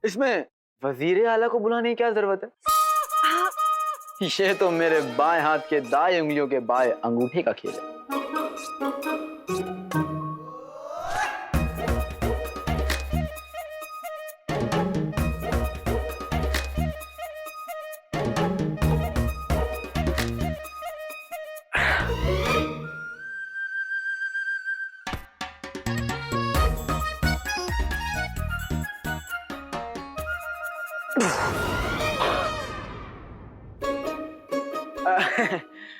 इसमें वजीर आला को बुलाने की क्या जरूरत है? ये तो मेरे बाएं हाथ के दाएं उंगलियों के बाएं अंगूठे का खेल है।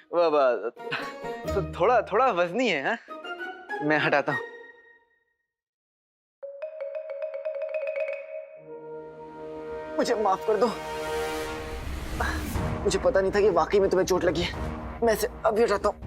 वो तो थोड़ा थोड़ा वजनी है, हाँ? मैं हटाता हूँ। मुझे माफ कर दो, मुझे पता नहीं था कि वाकई में तुम्हें चोट लगी है। मैं इसे अभी हटाता हूँ।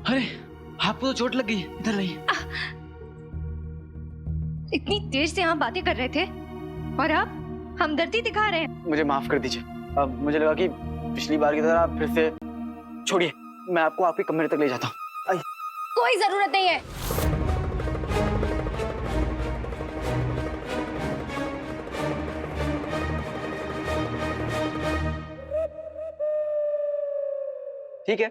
अरे आपको तो चोट लग गई, इधर नहीं। इतनी देर से हम बातें कर रहे थे और अब हमदर्दी दिखा रहे हैं। मुझे माफ कर दीजिए। अब मुझे लगा कि पिछली बार की तरह आप फिर से छोड़िए, मैं आपको आपके कमरे तक ले जाता हूँ। कोई जरूरत नहीं है। ठीक है,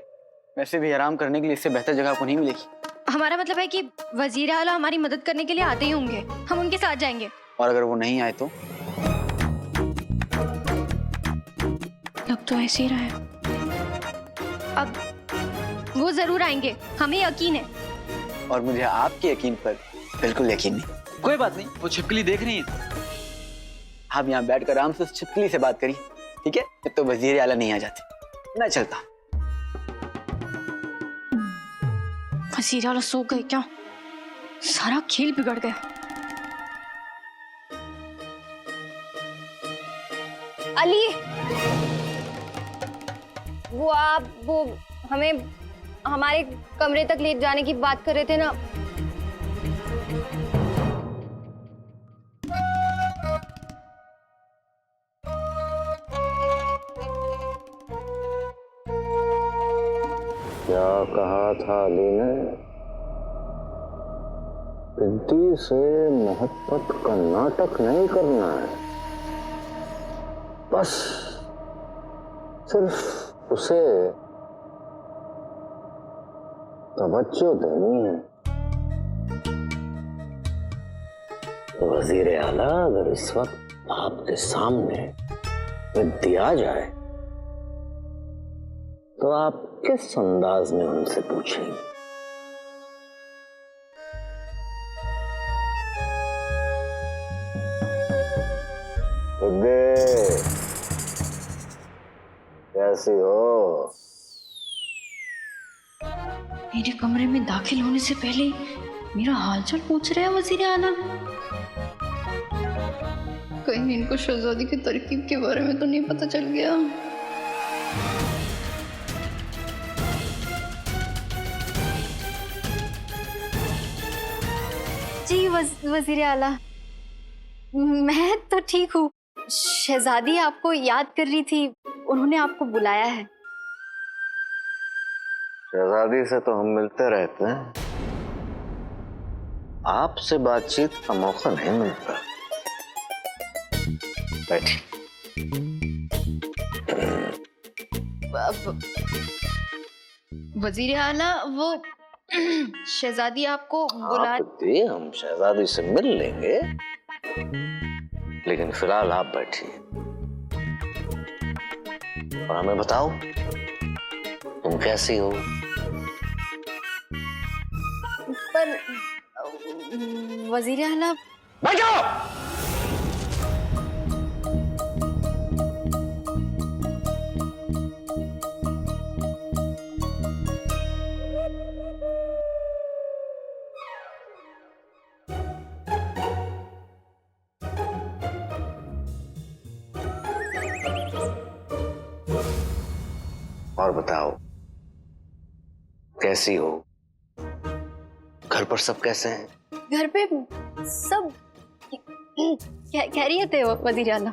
वैसे भी आराम करने के लिए इससे बेहतर जगह आपको नहीं मिलेगी। हमारा मतलब है कि वजीर आला हमारी मदद करने के लिए आते ही होंगे, हम उनके साथ जाएंगे। और अगर वो नहीं आए तो? अब तो ऐसे ही रहा है। अब वो जरूर आएंगे, हमें यकीन है। और मुझे आपके यकीन पर बिल्कुल यकीन नहीं। कोई बात नहीं, वो छिपकली देख रही है। आप यहाँ बैठकर आराम से उस छिपकली से बात करिए, ठीक है? जब तो वजीर आला नहीं आ जाते। मैं चलता हूँ। वजीर आला सो गए क्या? सारा खेल बिगड़ गया। अली, वो हमें हमारे कमरे तक ले जाने की बात कर रहे थे ना। क्या कहा था अली ने? सिद्धि से मोहब्बत का नाटक नहीं करना है, बस सिर्फ उसे तवज्जो देनी है। वजीर आला अगर इस वक्त आपके सामने विद्य आ जाए तो आप किस अंदाज में उनसे पूछेंगे? कैसी हो? मेरे कमरे में दाखिल होने से पहले मेरा हालचाल पूछ रहे हैं वजीर आला। कहीं इनको शहजादी की तरकीब के बारे में तो नहीं पता चल गया? जी वजीर आला, मैं तो ठीक हूँ। शहजादी आपको याद कर रही थी, उन्होंने आपको बुलाया है। शहजादी से तो हम मिलते रहते हैं, आपसे बातचीत का मौका नहीं मिलता। बैठिए। वजीर आला, वो शहजादी आपको बुला। हम शहजादी से मिल लेंगे, लेकिन फिलहाल आप बैठिए और हमें बताओ तुम कैसी हो? पर वजीर आला। बैठो। और बताओ, कैसी हो? घर पर सब कैसे हैं? घर पे सब खैरियत है वजीर आला।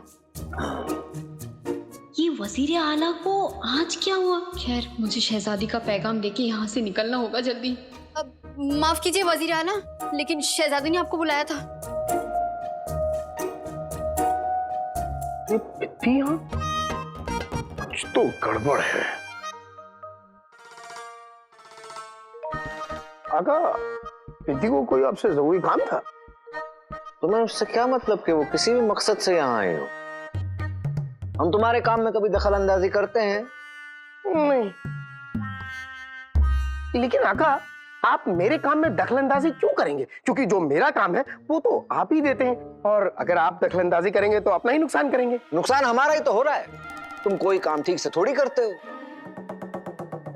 ये वजीर आला को आज क्या हुआ? खैर, मुझे शहजादी का पैगाम देके यहाँ से निकलना होगा जल्दी। अब माफ कीजिए वजीर आला, लेकिन शहजादी ने आपको बुलाया था। ये बिट्टी यहाँ? कुछ तो गड़बड़ है। आका, बिट्टी को कोई आपसे जरूरी काम था? तुम्हें उससे क्या मतलब कि वो किसी भी मकसद से यहाँ आई हो? हम तुम्हारे काम में कभी दखल अंदाजी करते हैं? नहीं, लेकिन आका, आप मेरे काम में दखलंदाजी क्यों करेंगे? क्योंकि जो मेरा काम है वो तो आप ही देते हैं, और अगर आप दखलंदाजी करेंगे तो अपना ही नुकसान करेंगे। नुकसान हमारा ही तो हो रहा है। तुम कोई काम ठीक से थोड़ी करते हो।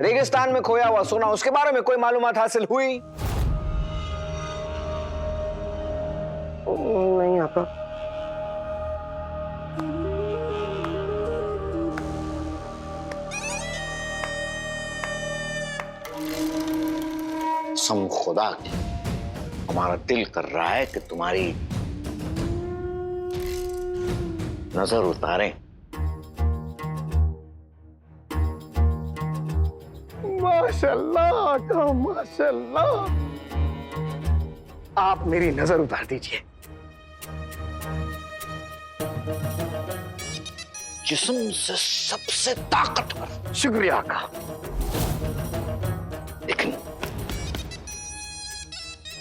रेगिस्तान में खोया हुआ सोना, उसके बारे में कोई मालूमात हासिल हुई? नहीं आका। कसम खुदा की, हमारा दिल कर रहा है कि तुम्हारी नजर उतारें। माशाल्लाह आका, माशाल्लाह। आप मेरी नजर उतार दीजिए। जिस्म से सबसे ताकतवर। शुक्रिया आका। लेकिन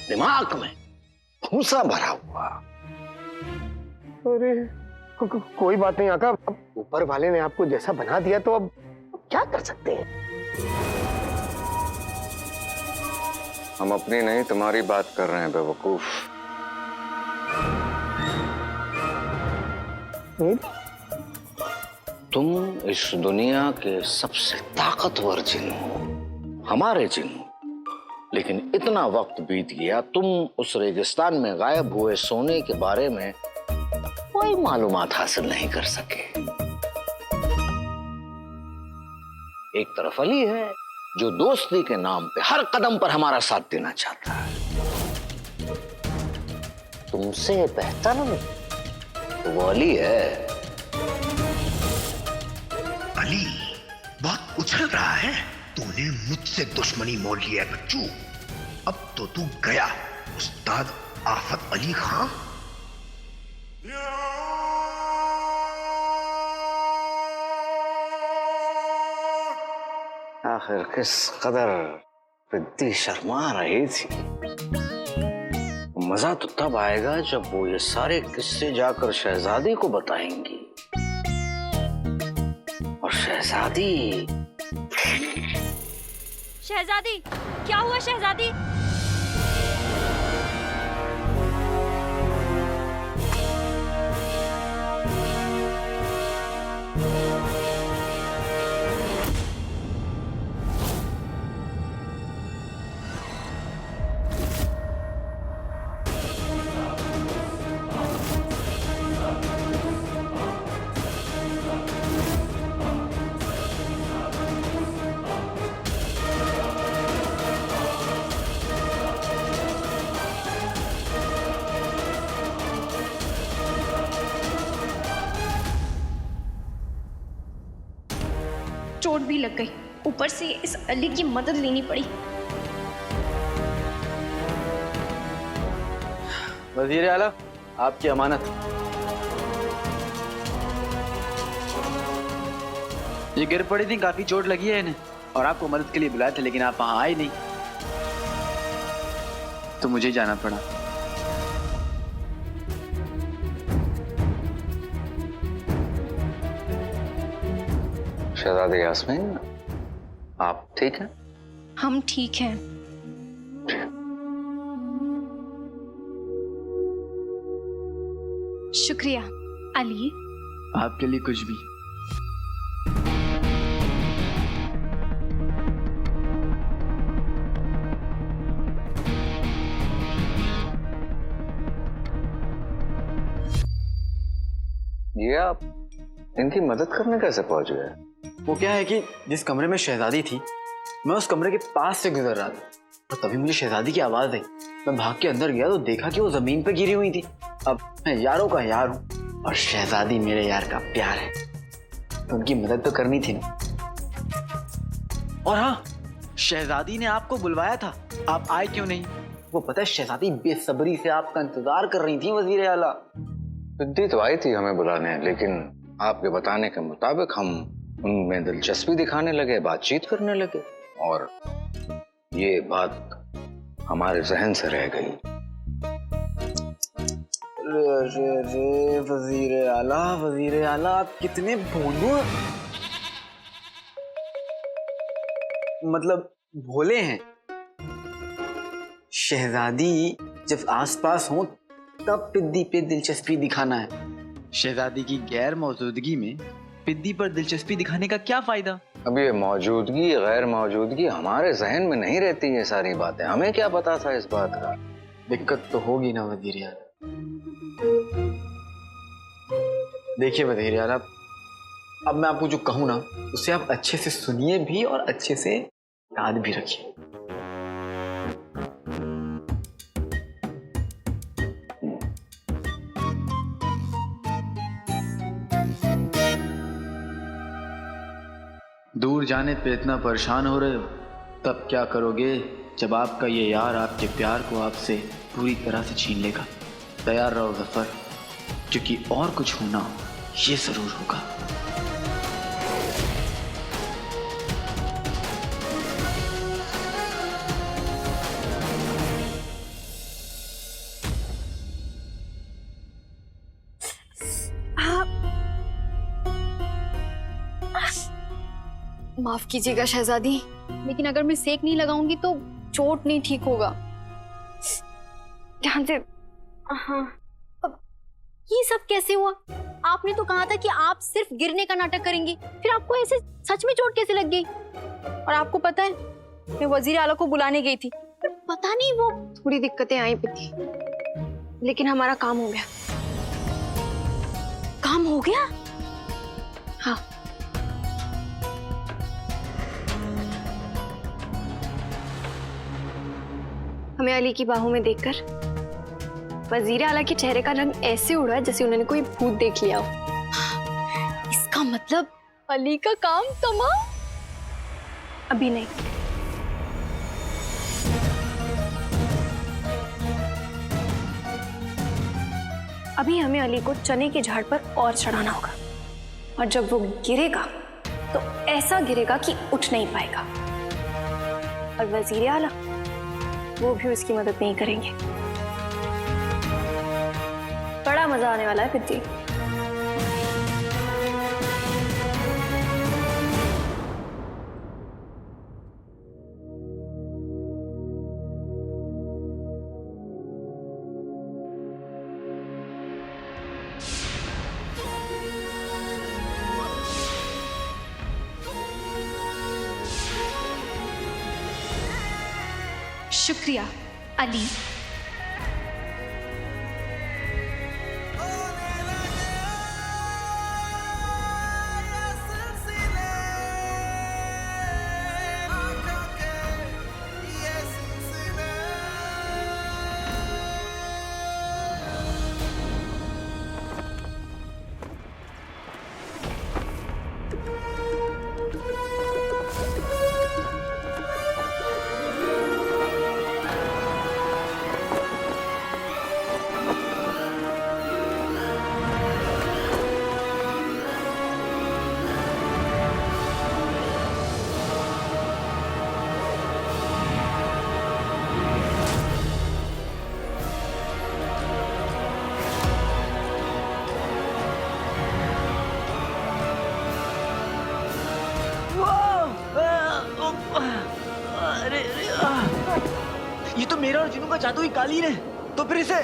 दिमाग में भूसा भरा हुआ। अरे कोई बात नहीं आका, अब ऊपर वाले ने आपको जैसा बना दिया तो अब क्या कर सकते हैं। हम अपनी नहीं तुम्हारी बात कर रहे हैं बेवकूफ। तुम इस दुनिया के सबसे ताकतवर जिन हो, हमारे जिन हो। लेकिन इतना वक्त बीत गया, तुम उस रेगिस्तान में गायब हुए सोने के बारे में कोई मालूमात हासिल नहीं कर सके। एक तरफ अली है जो दोस्ती के नाम पे हर कदम पर हमारा साथ देना चाहता है। तुमसे बेहतर तो वो अली है। अली बहुत उछल रहा है। तूने मुझसे दुश्मनी मोल लिया बच्चू। अब तो तू गया उस्ताद आफत अली खां। आखिर किस कदर रिद्धी शर्मा रही थी। मजा तो तब आएगा जब वो ये सारे किस्से जाकर शहजादी को बताएंगी, और शहजादी क्या हुआ शहजादी? चोट भी लग गई, ऊपर से इस अली की मदद लेनी पड़ी। वजीर आला, आपकी अमानत। ये गिर पड़ी थी, काफी चोट लगी है इन्हें, और आपको मदद के लिए बुलाया था, लेकिन आप वहां आए नहीं तो मुझे जाना पड़ा। शहजादी यास्मीन, आप ठीक हैं? हम ठीक हैं। शुक्रिया अली। आपके लिए कुछ भी। ये आप इनकी मदद करने कैसे पहुंच गए? वो क्या है कि जिस कमरे में शहजादी थी, मैं उस कमरे के पास से गुजर रहा था और तभी मुझे शहजादी की आवाज आई। मैं भाग के अंदर गया तो देखा कि वो जमीन पे गिरी हुई थी। अब मैं यारों का यार हूँ और शहजादी मेरे यार का प्यार है, तो उनकी मदद तो करनी थी ना। और हाँ, शहजादी ने आपको बुलवाया था, आप आए क्यों नहीं? वो पता है, शहजादी बेसब्री से आपका इंतजार कर रही थी वजीर आला। सिद्धि तो आई थी हमें बुलाने, लेकिन आपके बताने के मुताबिक हम उनमें दिलचस्पी दिखाने लगे, बातचीत करने लगे और ये बात हमारे जहन से रह गई। रे वजीर आला आप कितने भोलू, मतलब भोले हैं। शहजादी जब आसपास हो तब पिद्दी पे दिलचस्पी दिखाना है। शहजादी की गैर मौजूदगी में पिद्दी पर दिलचस्पी दिखाने का क्या फायदा? अब ये मौजूदगी गैर मौजूदगी हमारे जहन में नहीं रहती, ये सारी बातें हमें क्या पता था इस बात का? दिक्कत तो होगी ना वजीर आला। देखिए वजीर आला, अब मैं आपको जो कहूँ ना उसे आप अच्छे से सुनिए भी और अच्छे से याद भी रखिए। दूर जाने पे इतना परेशान हो रहे हो, तब क्या करोगे जब आपका ये यार आपके प्यार को आपसे पूरी तरह से छीन लेगा? तैयार रहो ज़फ़र, क्योंकि और कुछ होना ये जरूर होगा। माफ कीजिएगा शहजादी, लेकिन अगर मैं सेक नहीं लगाऊंगी तो चोट नहीं ठीक होगा। ध्यान से। हाँ, अब ये सब कैसे हुआ? आपने तो कहा था कि आप सिर्फ गिरने का नाटक करेंगी, फिर आपको ऐसे सच में चोट कैसे लग गई? और आपको पता है, मैं वजीर आला को बुलाने गई थी, पर पता नहीं वो थोड़ी दिक्कतें आई थी, लेकिन हमारा काम हो गया। काम हो गया? हाँ। हमें अली की बाहों में देखकर वजीर आला के चेहरे का रंग ऐसे उड़ा जैसे उन्होंने कोई भूत देख लिया हो। इसका मतलब अली का काम तमाम? अभी नहीं। अभी हमें अली को चने के झाड़ पर और चढ़ाना होगा, और जब वो गिरेगा तो ऐसा गिरेगा कि उठ नहीं पाएगा, और वजीर आला वो भी उसकी मदद नहीं करेंगे। बड़ा मजा आने वाला है पिद्दी। शुक्रिया अली। ये तो मेरा और जिनू का जादुई कालीन है, तो फिर इसे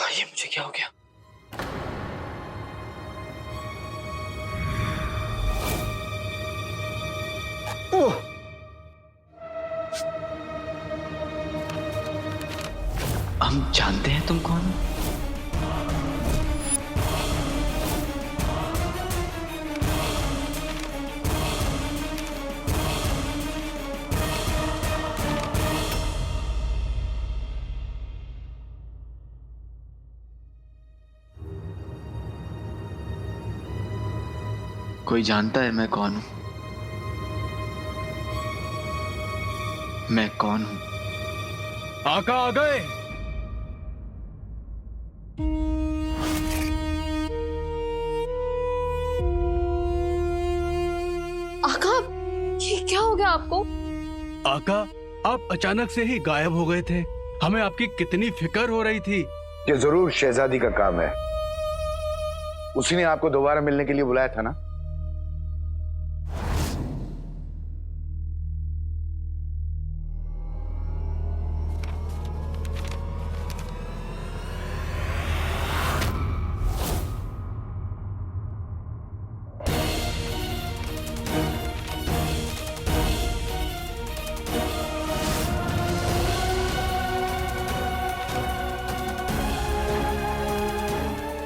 ये मुझे क्या हो गया? कोई जानता है मैं कौन हूं? मैं कौन हूं? आका आ गए। आका, ये क्या हो गया आपको? आका, आप अचानक से ही गायब हो गए थे। हमें आपकी कितनी फिक्र हो रही थी। ये जरूर शहजादी का काम है। उसी ने आपको दोबारा मिलने के लिए बुलाया था ना?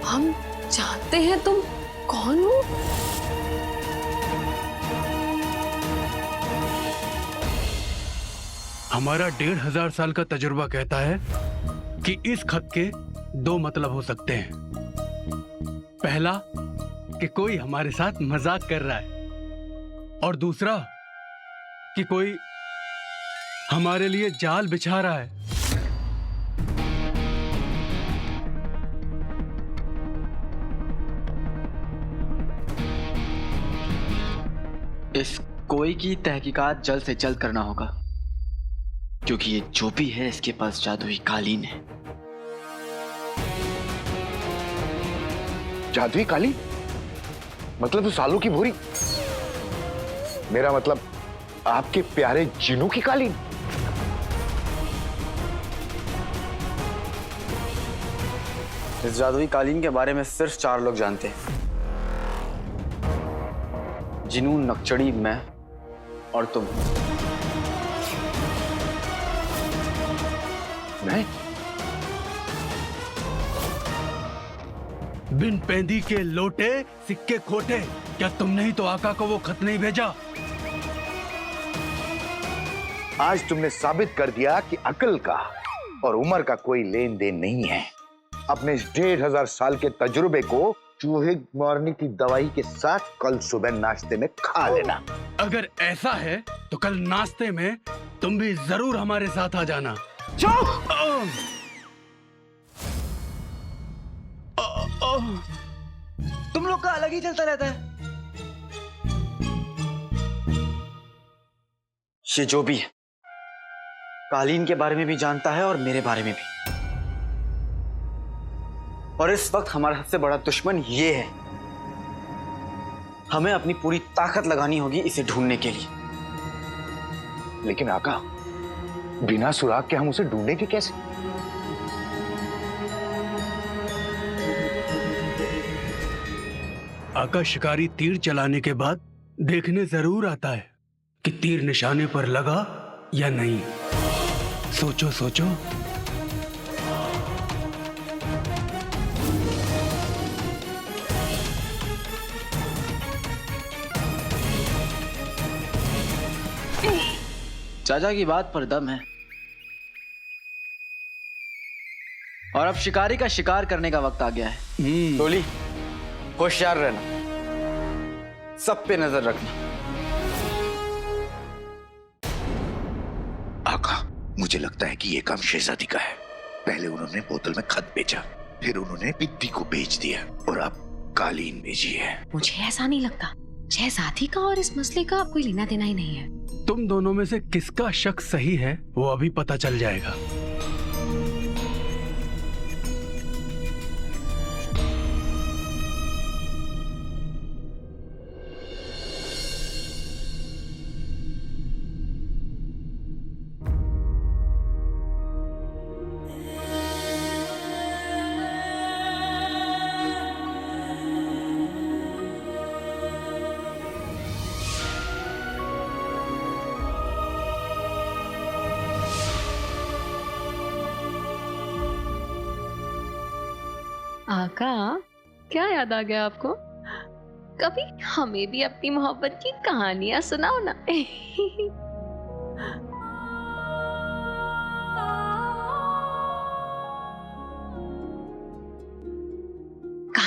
हम जानते हैं तुम कौन हो? हमारा 1500 साल का तजुर्बा कहता है कि इस खत के 2 मतलब हो सकते हैं। पहला, कि कोई हमारे साथ मजाक कर रहा है, और दूसरा कि कोई हमारे लिए जाल बिछा रहा है। इस कोई की तहकीकात जल्द से जल्द करना होगा, क्योंकि ये जो भी है इसके पास जादुई कालीन है। जादुई कालीन? मतलब उस आलू की भूरी? मेरा मतलब आपके प्यारे जिनू की कालीन? इस जादुई कालीन के बारे में सिर्फ 4 लोग जानते हैं। जिनू, नक्चड़ी, मैं और तुम। मैं? बिन पेंदी के लोटे सिक्के खोटे। क्या तुमने ही तो आका को वो खत नहीं भेजा? आज तुमने साबित कर दिया कि अकल का और उम्र का कोई लेन देन नहीं है। अपने इस 1500 साल के तजुर्बे को चूहे मारने की दवाई के साथ कल सुबह नाश्ते में खा लेना। अगर ऐसा है तो कल नाश्ते में तुम भी जरूर हमारे साथ आ जाना। तुम लोग का अलग ही चलता रहता है। ये जो भी है, कालीन के बारे में भी जानता है और मेरे बारे में भी। और इस वक्त हमारा सबसे बड़ा दुश्मन ये है। हमें अपनी पूरी ताकत लगानी होगी इसे ढूंढने के लिए। लेकिन आका, बिना सुराग के हम उसे ढूंढेंगे कैसे? आका शिकारी तीर चलाने के बाद देखने जरूर आता है कि तीर निशाने पर लगा या नहीं। सोचो सोचो। चाचा की बात पर दम है। और अब शिकारी का शिकार करने का वक्त आ गया है। टोली, होशियार रहना, सब पे नजर रखना। आका, मुझे लगता है कि ये काम शहजादी का है। पहले उन्होंने बोतल में खत भेजा, फिर उन्होंने बिद्दी को बेच दिया, और अब कालीन भेजी है। मुझे ऐसा नहीं लगता। शहजादी का और इस मसले का कोई लेना देना ही नहीं है। तुम दोनों में से किसका शक सही है वो अभी पता चल जाएगा। आका, क्या याद आ गया आपको? कभी हमें भी अपनी मोहब्बत की कहानियां सुनाओ ना।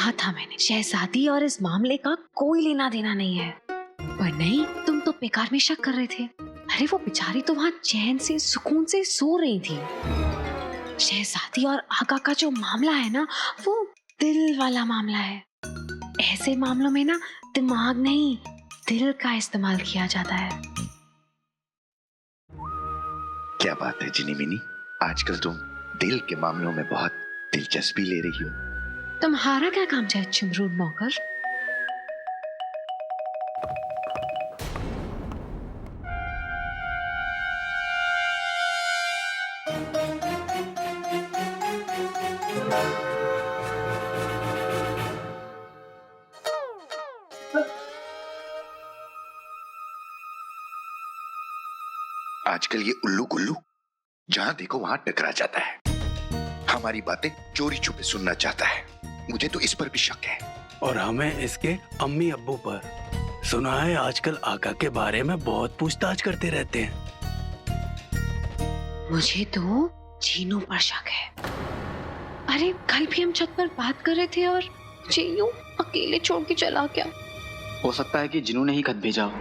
कहा था मैंने, शहजादी और इस मामले का कोई लेना देना नहीं है। पर नहीं, तुम तो बेकार में शक कर रहे थे। अरे वो बेचारी तो वहां चैन से सुकून से सो रही थी। शहजादी और आका का जो मामला है ना, वो दिल वाला मामला है। ऐसे मामलों में ना दिमाग नहीं, दिल का इस्तेमाल किया जाता है। क्या बात है जिनी मिनी, आजकल तुम दिल के मामलों में बहुत दिलचस्पी ले रही हो। तुम्हारा क्या काम है चिमरूद नौकर? आजकल ये उल्लू गुल्लू जहां देखो वहां टकरा जाता है, हमारी बातें चोरी छुपे सुनना चाहता है। मुझे तो इस पर भी शक है। और हमें इसके अम्मी अब्बू पर। सुना है आजकल आका के बारे में बहुत पूछताछ करते रहते हैं। मुझे तो चीनू पर शक है। अरे कल भी हम छत पर बात कर रहे थे और चीनू अकेले छोड़ के चला क्या? हो सकता है कि जिन्हों ने ही खत भेजा हो।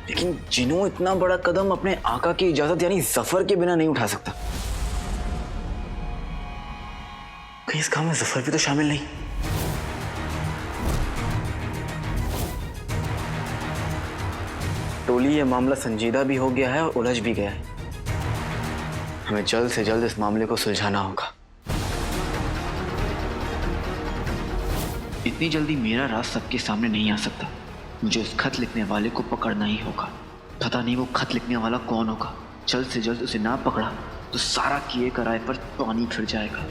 लेकिन जिनू इतना बड़ा कदम अपने आका की इजाजत यानी जफर के बिना नहीं उठा सकता। कहीं इस काम में जफर भी तो शामिल नहीं। टोली ये मामला संजीदा भी हो गया है और उलझ भी गया है। हमें जल्द से जल्द इस मामले को सुलझाना होगा। इतनी जल्दी मेरा राज सबके सामने नहीं आ सकता। मुझे उस खत लिखने वाले को पकड़ना ही होगा। पता नहीं वो खत लिखने वाला कौन होगा। जल्द से जल्द उसे ना पकड़ा तो सारा किए कराए पर पानी फिर जाएगा।